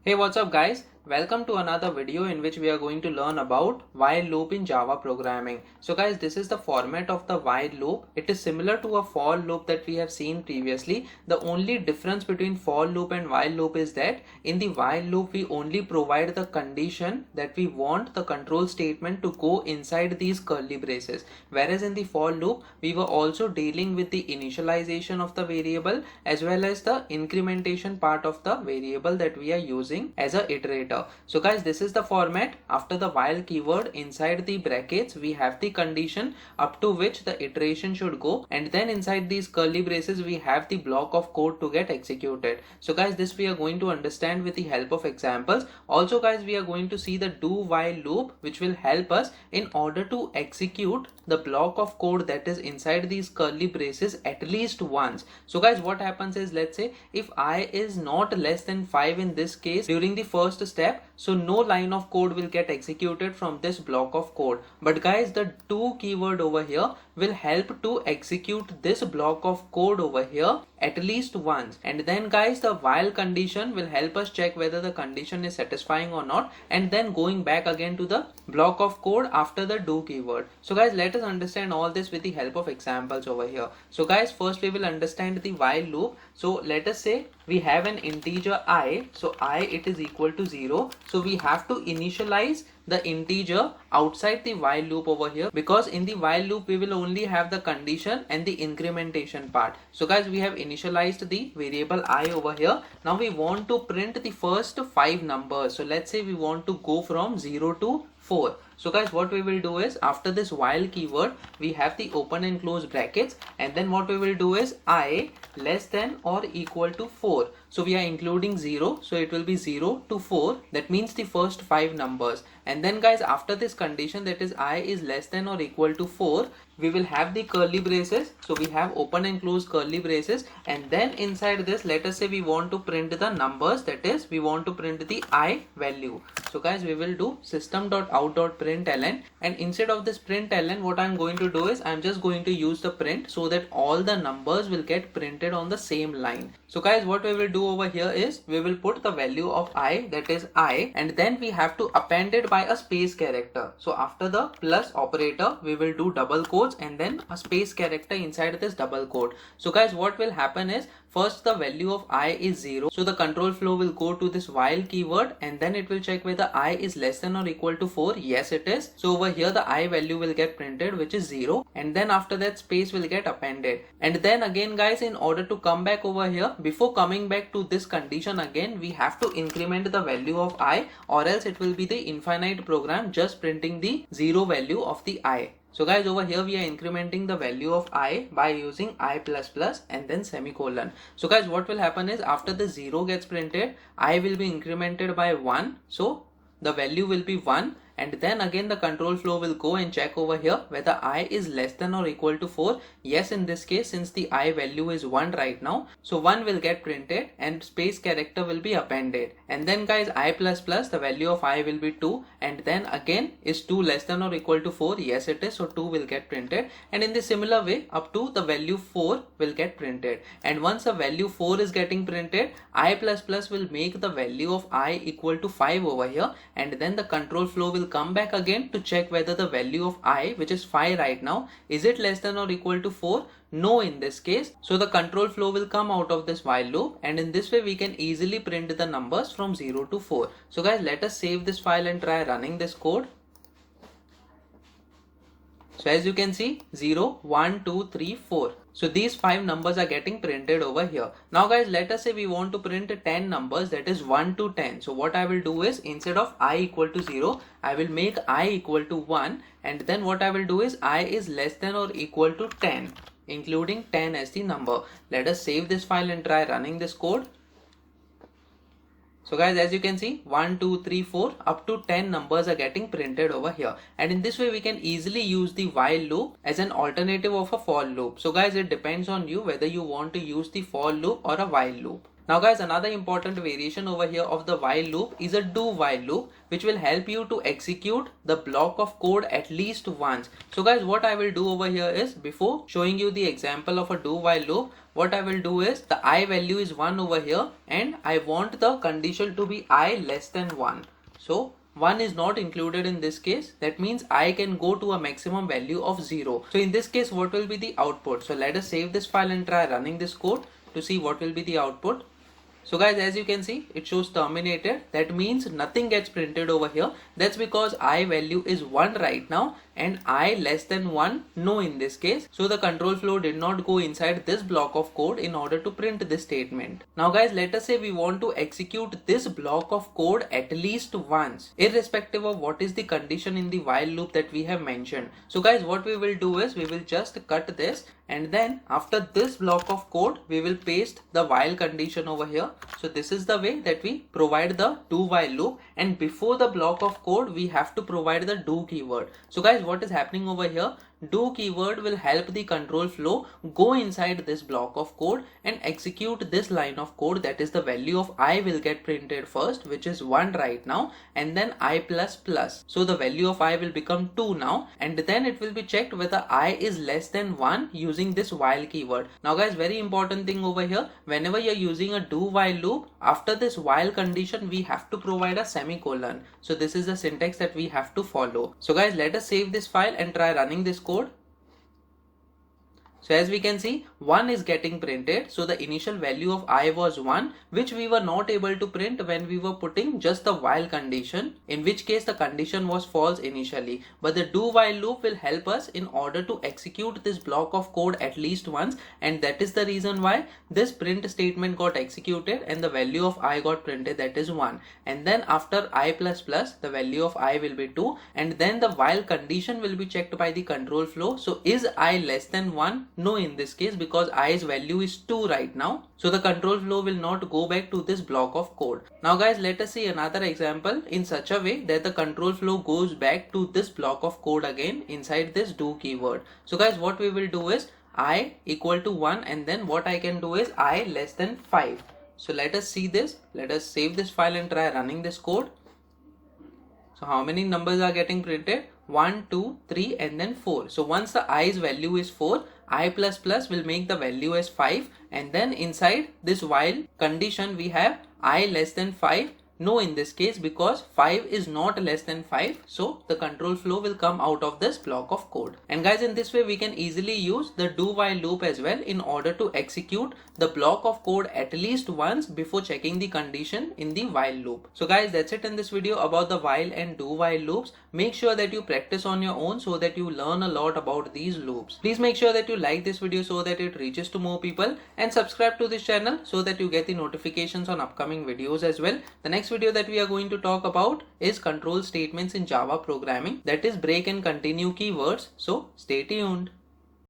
Hey, what's up guys? Welcome to another video in which we are going to learn about while loop in Java programming. So guys, this is the format of the while loop. It is similar to a for loop that we have seen previously. The only difference between for loop and while loop is that in the while loop we only provide the condition that we want the control statement to go inside these curly braces. Whereas in the for loop we were also dealing with the initialization of the variable as well as the incrementation part of the variable that we are using as a iterator. So guys, this is the format. After the while keyword, inside the brackets we have the condition up to which the iteration should go, and then inside these curly braces we have the block of code to get executed. So guys, this we are going to understand with the help of examples. Also guys, we are going to see the do while loop, which will help us in order to execute the block of code that is inside these curly braces at least once. So guys, what happens is, let's say if I is not less than 5 in this case during the first step, so no line of code will get executed from this block of code. But guys, the do keyword over here will help to execute this block of code over here at least once. And then guys, the while condition will help us check whether the condition is satisfying or not, and then going back again to the block of code after the do keyword. So guys, let us understand all this with the help of examples over here. So guys, first we will understand the while loop. So let us say we have an integer I. So I, it is equal to 0. So we have to initialize the integer outside the while loop over here, because in the while loop we will only have the condition and the incrementation part. So guys, we have initialized the variable I over here. Now we want to print the first 5 numbers. So let's say we want to go from 0 to 4. So guys, what we will do is, after this while keyword we have the open and close brackets, and then what we will do is I less than or equal to 4. So we are including 0, so it will be 0 to 4. That means the first 5 numbers. And then guys, after this condition, that is I is less than or equal to 4, we will have the curly braces. So we have open and close curly braces, and then inside this, let us say we want to print the numbers, that is we want to print the I value. So guys, we will do system.out.println, and instead of this println, what I'm going to do is I'm just going to use the print so that all the numbers will get printed on the same line. So guys, what we will do over here is we will put the value of I, that is I, and then we have to append it by a space character. So after the plus operator we will do double quotes and then a space character inside this double quote. So guys, what will happen is, first the value of I is 0, so the control flow will go to this while keyword, and then it will check whether I is less than or equal to 4. Yes, it is. So over here the I value will get printed, which is 0, and then after that space will get appended. And then again guys, in order to come back over here, before coming back to this condition again, we have to increment the value of I, or else it will be the infinite program just printing the 0 value of the I. So guys, over here we are incrementing the value of I by using I++ and then semicolon. So guys, what will happen is, after the 0 gets printed, I will be incremented by 1. So the value will be 1. And then again the control flow will go and check over here whether I is less than or equal to 4. Yes, in this case, since the I value is 1 right now, so 1 will get printed and space character will be appended. And then guys, I++, the value of I will be 2, and then again, is 2 less than or equal to 4? Yes, it is. So 2 will get printed, and in the similar way up to the value 4 will get printed. And once the value 4 is getting printed, I++ will make the value of I equal to 5 over here, and then the control flow will come back again to check whether the value of I, which is 5 right now, is it less than or equal to 4? No, in this case. So the control flow will come out of this while loop, and in this way we can easily print the numbers from 0 to 4. So guys, let us save this file and try running this code. So as you can see, 0, 1, 2, 3, 4. So these 5 numbers are getting printed over here. Now guys, let us say we want to print 10 numbers, that is 1 to 10. So what I will do is, instead of I equal to 0, I will make I equal to 1, and then what I will do is I is less than or equal to 10, including 10 as the number. Let us save this file and try running this code. So guys, as you can see, 1, 2, 3, 4, up to 10 numbers are getting printed over here. And in this way, we can easily use the while loop as an alternative of a for loop. So guys, it depends on you whether you want to use the for loop or a while loop. Now guys, another important variation over here of the while loop is a do while loop, which will help you to execute the block of code at least once. So guys, what I will do over here is, before showing you the example of a do while loop, what I will do is, the I value is 1 over here and I want the condition to be I less than 1. So 1 is not included in this case. That means I can go to a maximum value of 0. So in this case, what will be the output? So let us save this file and try running this code to see what will be the output. So guys, as you can see, it shows terminated. That means nothing gets printed over here. That's because I value is 1 right now and I less than 1 no in this case. So the control flow did not go inside this block of code in order to print this statement. Now guys, let us say we want to execute this block of code at least once, irrespective of what is the condition in the while loop that we have mentioned. So guys, what we will do is, we will just cut this, and then after this block of code we will paste the while condition over here. So this is the way that we provide the do while loop, and before the block of code we have to provide the do keyword. So guys, what is happening over here, do keyword will help the control flow go inside this block of code and execute this line of code. That is, the value of I will get printed first, which is 1 right now, and then I plus plus. So the value of I will become 2 now, and then it will be checked whether I is less than 1 using this while keyword. Now guys, very important thing over here, whenever you're using a do while loop, after this while condition we have to provide a semicolon. So this is the syntax that we have to follow. So guys, let us save this file and try running this code. So as we can see, 1 is getting printed. So the initial value of I was 1, which we were not able to print when we were putting just the while condition, in which case the condition was false initially. But the do while loop will help us in order to execute this block of code at least once, and that is the reason why this print statement got executed and the value of I got printed, that is 1. And then after I plus plus, the value of I will be 2, and then the while condition will be checked by the control flow. So is I less than 1? No in this case, because I's value is 2 right now. So the control flow will not go back to this block of code. Now guys, let us see another example in such a way that the control flow goes back to this block of code again inside this do keyword. So guys, what we will do is, I equal to 1, and then what I can do is I less than 5. So let us see this. Let us save this file and try running this code. So how many numbers are getting printed? 1, 2, 3 and then 4. So once the I's value is 4, I plus plus will make the value as 5, and then inside this while condition we have I less than 5. No in this case, because 5 is not less than 5. So the control flow will come out of this block of code. And guys, in this way we can easily use the do while loop as well in order to execute the block of code at least once before checking the condition in the while loop. So guys, that's it in this video about the while and do while loops. Make sure that you practice on your own so that you learn a lot about these loops. Please make sure that you like this video so that it reaches to more people, and subscribe to this channel so that you get the notifications on upcoming videos as well. The next video that we are going to talk about is control statements in Java programming, that is break and continue keywords. So stay tuned.